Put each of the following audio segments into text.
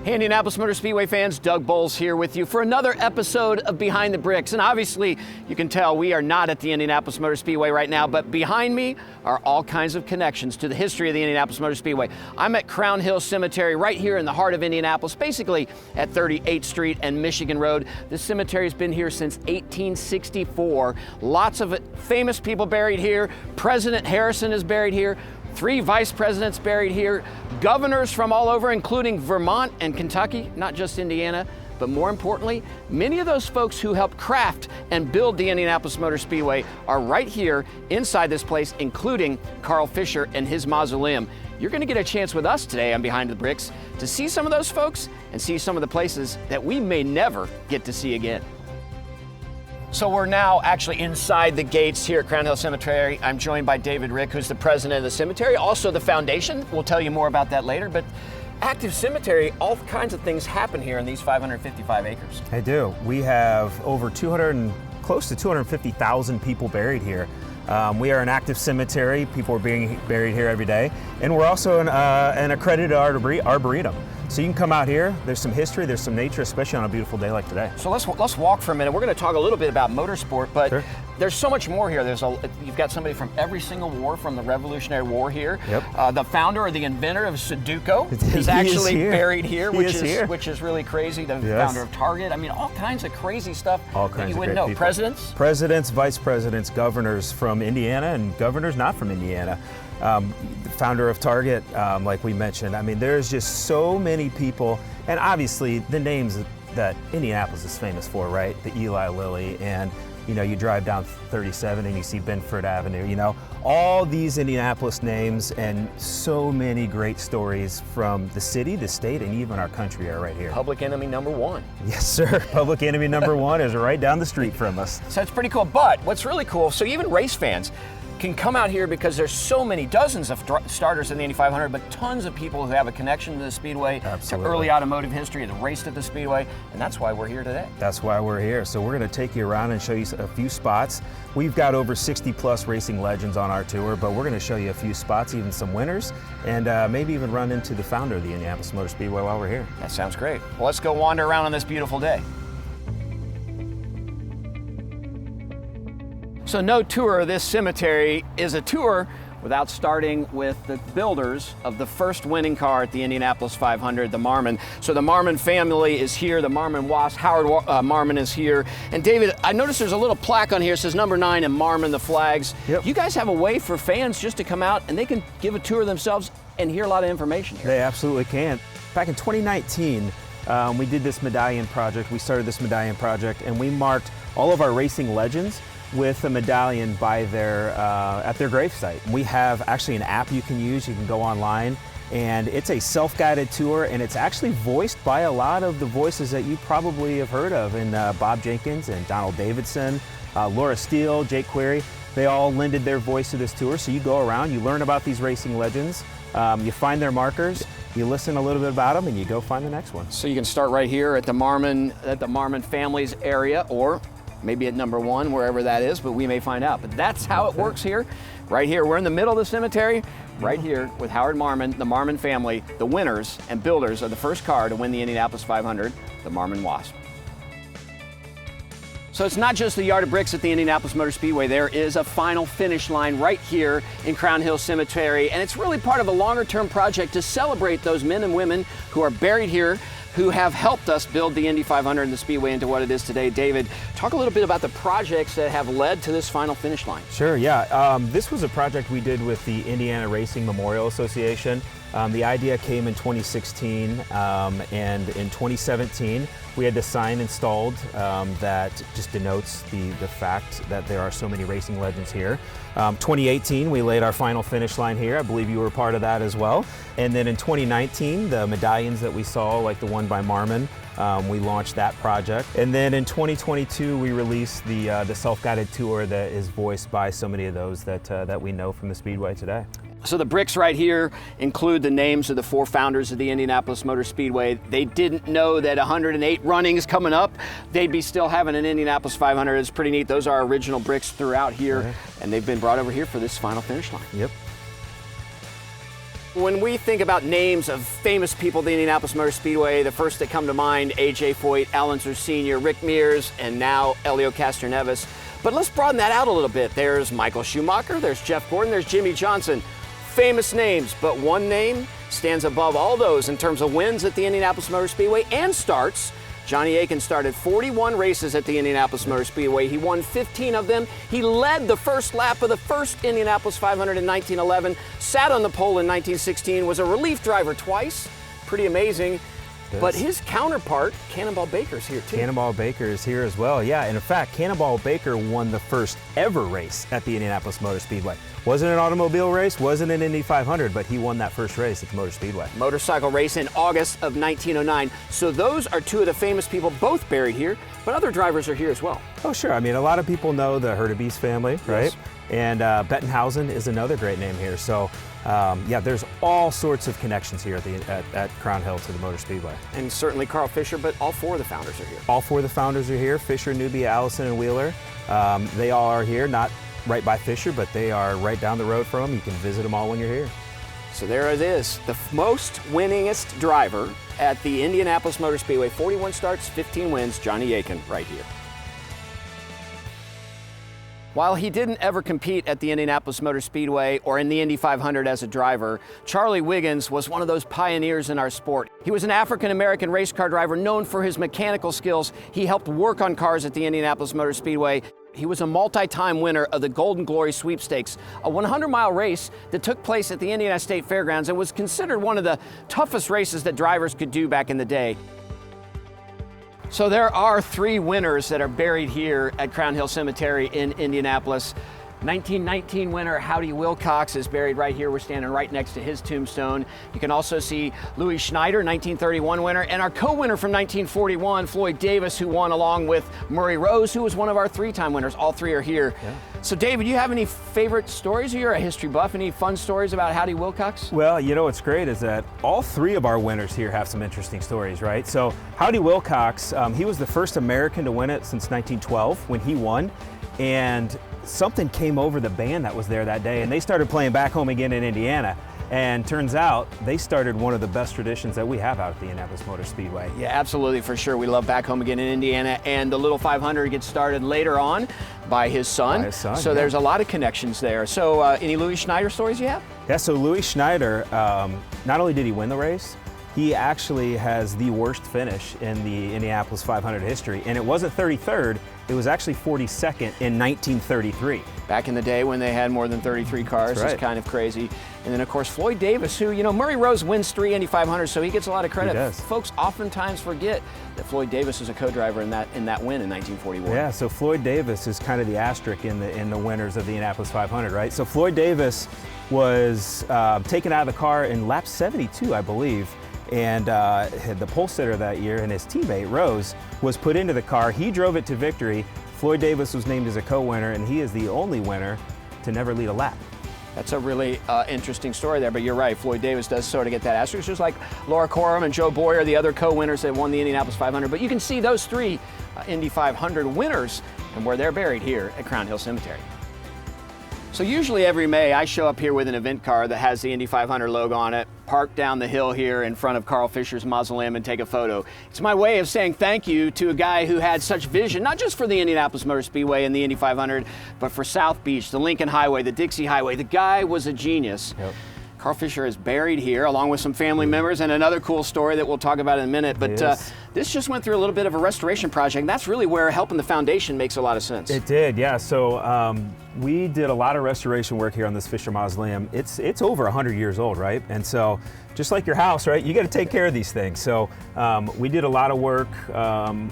Hey, Indianapolis Motor Speedway fans, Doug Boles here with you for another episode of Behind the Bricks. And obviously, you can tell we are not at the Indianapolis Motor Speedway right now, but behind me are all kinds of connections to the history of the Indianapolis Motor Speedway. I'm at Crown Hill Cemetery right here in the heart of Indianapolis, basically at 38th Street and Michigan Road. This cemetery has been here since 1864. Lots of famous people buried here. President Harrison is buried here. 3 vice presidents buried here, governors from all over, including Vermont and Kentucky, not just Indiana, but more importantly, many of those folks who helped craft and build the Indianapolis Motor Speedway are right here inside this place, including Carl Fisher and his mausoleum. You're going to get a chance with us today on Behind the Bricks to see some of those folks and see some of the places that we may never get to see again. So we're now actually inside the gates here at Crown Hill Cemetery. I'm joined by David Rick, who's the president of the cemetery, also the foundation. We'll tell you more about that later, but active cemetery, all kinds of things happen here in these 555 acres. They do. We have over close to 250,000 people buried here. We are an active cemetery. People are being buried here every day. And we're also an accredited arboretum. So you can come out here, there's some history, there's some nature, especially on a beautiful day like today. So let's walk for a minute. We're going to talk a little bit about motorsport, but sure. There's so much more here. You've got somebody from every single war from the Revolutionary War here. Yep. The founder or the inventor of Sudoku is actually buried here, which is really crazy. The founder of Target. I mean, all kinds of crazy stuff that you wouldn't know. People. Presidents, vice presidents, governors from Indiana, and governors not from Indiana. The founder of Target, like we mentioned. I mean, there's just so many people, and obviously the names that Indianapolis is famous for, right? The Eli Lilly, and you drive down 37 and you see Benford Avenue, all these Indianapolis names, and so many great stories from the city, the state, and even our country are right here. Public enemy number 1. Yes, sir. Public enemy number 1 is right down the street from us. So it's pretty cool, but what's really cool, so even race fans can come out here because there's so many dozens of starters in the Indy 500, but tons of people who have a connection to the Speedway, Absolutely. To early automotive history, that raced at the Speedway, and that's why we're here today. That's why we're here. So we're going to take you around and show you a few spots. We've got over 60 plus racing legends on our tour, but we're going to show you a few spots, even some winners, and maybe even run into the founder of the Indianapolis Motor Speedway while we're here. That sounds great. Well, let's go wander around on this beautiful day. So no tour of this cemetery is a tour without starting with the builders of the first winning car at the Indianapolis 500, the Maron. So the Maron family is here, the Marmon Wasp, Howard Maron is here. And David, I noticed there's a little plaque on here, it says number 9 and Maron, the flags. Yep. You guys have a way for fans just to come out and they can give a tour themselves and hear a lot of information here. They absolutely can. Back in 2019, we did this medallion project. We started this medallion project and we marked all of our racing legends with a medallion by at their gravesite. We have actually an app you can use. You can go online, and it's a self-guided tour, and it's actually voiced by a lot of the voices that you probably have heard of, and Bob Jenkins and Donald Davidson, Laura Steele, Jake Query. They all lended their voice to this tour. So you go around, you learn about these racing legends, you find their markers, you listen a little bit about them, and you go find the next one. So you can start right here at the Maron family's area, or maybe at number 1, wherever that is, but we may find out. But that's how it works here. Right here, we're in the middle of the cemetery, right here with Howard Maron, the Maron family, the winners and builders of the first car to win the Indianapolis 500, the Maron Wasp. So it's not just the yard of bricks at the Indianapolis Motor Speedway. There is a final finish line right here in Crown Hill Cemetery, and it's really part of a longer-term project to celebrate those men and women who are buried here, who have helped us build the Indy 500 and the Speedway into what it is today. David, talk a little bit about the projects that have led to this final finish line. Sure, yeah. This was a project we did with the Indiana Racing Memorial Association. The idea came in 2016, and in 2017, we had the sign installed that just denotes the fact that there are so many racing legends here. 2018, we laid our final finish line here. I believe you were part of that as well. And then in 2019, the medallions that we saw, like the one by Maron, we launched that project. And then in 2022, we released the self-guided tour that is voiced by so many of those that we know from the Speedway today. So the bricks right here include the names of the 4 founders of the Indianapolis Motor Speedway. They didn't know that 108 runnings coming up, they'd be still having an Indianapolis 500. It's pretty neat. Those are original bricks throughout here, and they've been brought over here for this final finish line. Yep. When we think about names of famous people at the Indianapolis Motor Speedway, the first that come to mind, A.J. Foyt, Al Unser Sr., Rick Mears, and now Elio Castroneves. But let's broaden that out a little bit. There's Michael Schumacher, there's Jeff Gordon, there's Jimmy Johnson. Famous names, but one name stands above all those in terms of wins at the Indianapolis Motor Speedway and starts. Johnny Aken started 41 races at the Indianapolis Motor Speedway. He won 15 of them. He led the first lap of the first Indianapolis 500 in 1911, sat on the pole in 1916, was a relief driver twice. Pretty amazing. Yes. But his counterpart, Cannonball Baker's here too. Cannonball Baker is here as well, yeah. And in fact, Cannonball Baker won the first ever race at the Indianapolis Motor Speedway. Wasn't an automobile race, wasn't an Indy 500, but he won that first race at the Motor Speedway. Motorcycle race in August of 1909. So those are two of the famous people, both buried here, but other drivers are here as well. Oh, sure. I mean, a lot of people know the Hurtubise family, right? Yes. And Bettenhausen is another great name here. So, yeah, there's all sorts of connections here at Crown Hill to the Motor Speedway. And certainly Carl Fisher, but all four of the founders are here. All four of the founders are here, Fisher, Newby, Allison, and Wheeler. They all are here, not right by Fisher, but they are right down the road from them. You can visit them all when you're here. So there it is, the most winningest driver at the Indianapolis Motor Speedway. 41 starts, 15 wins, Johnny Aken right here. While he didn't ever compete at the Indianapolis Motor Speedway or in the Indy 500 as a driver, Charlie Wiggins was one of those pioneers in our sport. He was an African-American race car driver known for his mechanical skills. He helped work on cars at the Indianapolis Motor Speedway. He was a multi-time winner of the Golden Glory Sweepstakes, a 100-mile race that took place at the Indiana State Fairgrounds and was considered one of the toughest races that drivers could do back in the day. So there are three winners that are buried here at Crown Hill Cemetery in Indianapolis. 1919 winner Howdy Wilcox is buried right here. We're standing right next to his tombstone. You can also see Louis Schneider, 1931 winner, and our co-winner from 1941, Floyd Davis, who won along with Murray Rose, who was one of our three-time winners. All three are here. Yeah. So David, you have any favorite stories? You're a history buff. Any fun stories about Howdy Wilcox? Well, you know what's great is that all three of our winners here have some interesting stories, right? So Howdy Wilcox, he was the first American to win it since 1912 when he won. And something came over the band that was there that day, and they started playing Back Home Again in Indiana. And turns out they started one of the best traditions that we have out at the Indianapolis Motor Speedway. Yeah, absolutely, for sure. We love Back Home Again in Indiana, and the Little 500 gets started later on by his son. So yeah. There's a lot of connections there. So any Louis Schneider stories you have? Yeah, so Louis Schneider, not only did he win the race, he actually has the worst finish in the Indianapolis 500 history, and it wasn't 33rd, it was actually 42nd in 1933. Back in the day when they had more than 33 cars, That's right. It's kind of crazy. And then of course Floyd Davis, who, you know, Murray Rose wins 3 Indy 500s, so he gets a lot of credit. He does. Folks oftentimes forget that Floyd Davis was a co-driver in that win in 1941. Yeah, so Floyd Davis is kind of the asterisk in the winners of the Indianapolis 500, right? So Floyd Davis was taken out of the car in lap 72, I believe. And the pole sitter that year and his teammate, Rose, was put into the car. He drove it to victory. Floyd Davis was named as a co-winner, and he is the only winner to never lead a lap. That's a really interesting story there, but you're right. Floyd Davis does sort of get that asterisk, just like Laura Coram and Joe Boyer, the other co-winners that won the Indianapolis 500. But you can see those three Indy 500 winners and where they're buried here at Crown Hill Cemetery. So usually every May I show up here with an event car that has the Indy 500 logo on it, park down the hill here in front of Carl Fisher's mausoleum and take a photo. It's my way of saying thank you to a guy who had such vision, not just for the Indianapolis Motor Speedway and the Indy 500, but for South Beach, the Lincoln Highway, the Dixie Highway. The guy was a genius. Yep. Carl Fisher is buried here along with some family members, and another cool story that we'll talk about in a minute. But this just went through a little bit of a restoration project, and that's really where helping the foundation makes a lot of sense. It did, yeah. So we did a lot of restoration work here on this Fisher Mausoleum. It's over 100 years old, right? And so just like your house, right, you got to take care of these things. So we did a lot of work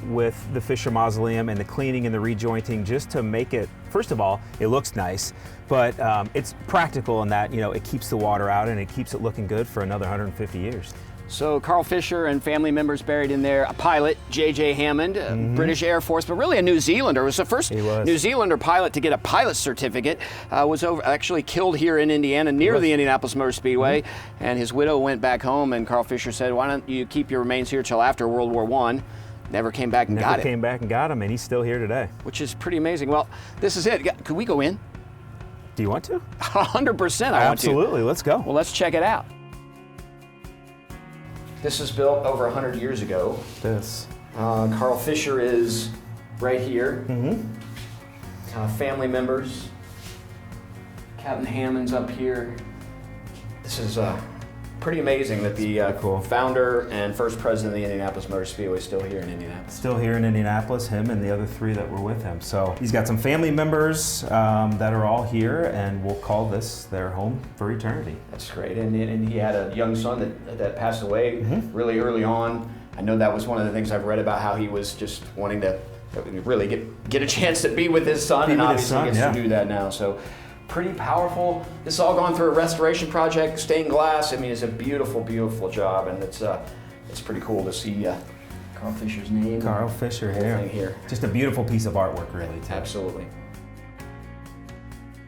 with the Fisher Mausoleum and the cleaning and the rejointing just to make it, first of all, it looks nice, but it's practical in that, you know, it keeps the water out and it keeps it looking good for another 150 years. So Carl Fisher and family members buried in there. A pilot, J.J. Hammond, British Air Force, but really a New Zealander. Was the first New Zealander pilot to get a pilot's certificate. Was actually killed here in Indiana near the Indianapolis Motor Speedway. And his widow went back home, and Carl Fisher said, why don't you keep your remains here till after World War I. Never came back and got it. Never came back and got him, and he's still here today. Which is pretty amazing. Well, this is it. Could we go in? Do you want to? 100% I want to. Absolutely, let's go. Well, let's check it out. This is built over 100 years ago. This. Carl Fisher is right here. Family members. Captain Hammond's up here. This is pretty amazing that the founder and first president of the Indianapolis Motor Speedway is still here in Indianapolis. Still here in Indianapolis, him and the other 3 that were with him. So he's got some family members that are all here, and we'll call this their home for eternity. That's great. And he had a young son that passed away really early on. I know that was one of the things I've read about, how he was just wanting to really get a chance to be with his son, and obviously gets to do that now. So pretty powerful. This has all gone through a restoration project, stained glass. I mean, it's a beautiful, beautiful job, and it's pretty cool to see Carl Fisher's name. Carl Fisher here. Just a beautiful piece of artwork, really. Too. Absolutely.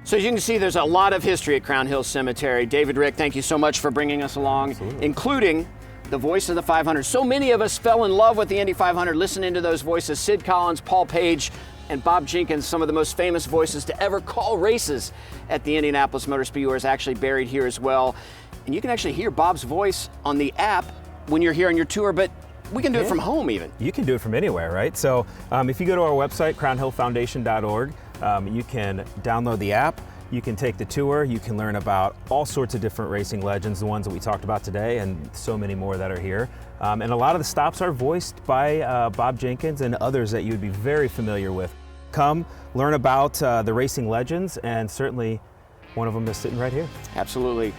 So as you can see, there's a lot of history at Crown Hill Cemetery. David, Rick, thank you so much for bringing us along, including the voice of the 500. So many of us fell in love with the Indy 500 listening to those voices: Sid Collins, Paul Page, and Bob Jenkins. Some of the most famous voices to ever call races at the Indianapolis Motor Speedway is actually buried here as well. And you can actually hear Bob's voice on the app when you're here on your tour, but we can do it from home even. You can do it from anywhere, right? So if you go to our website, crownhillfoundation.org, you can download the app. You can take the tour, you can learn about all sorts of different racing legends, the ones that we talked about today, and so many more that are here. And a lot of the stops are voiced by Bob Jenkins and others that you would be very familiar with. Come, learn about the racing legends, and certainly one of them is sitting right here. Absolutely.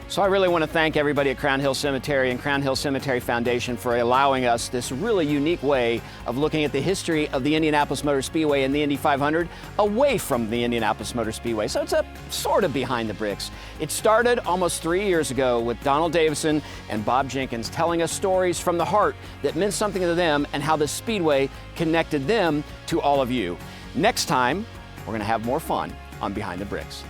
So I really want to thank everybody at Crown Hill Cemetery and Crown Hill Cemetery Foundation for allowing us this really unique way of looking at the history of the Indianapolis Motor Speedway and the Indy 500 away from the Indianapolis Motor Speedway. So it's a sort of behind the bricks. It started almost 3 years ago with Donald Davison and Bob Jenkins telling us stories from the heart that meant something to them and how the Speedway connected them to all of you. Next time, we're going to have more fun on Behind the Bricks.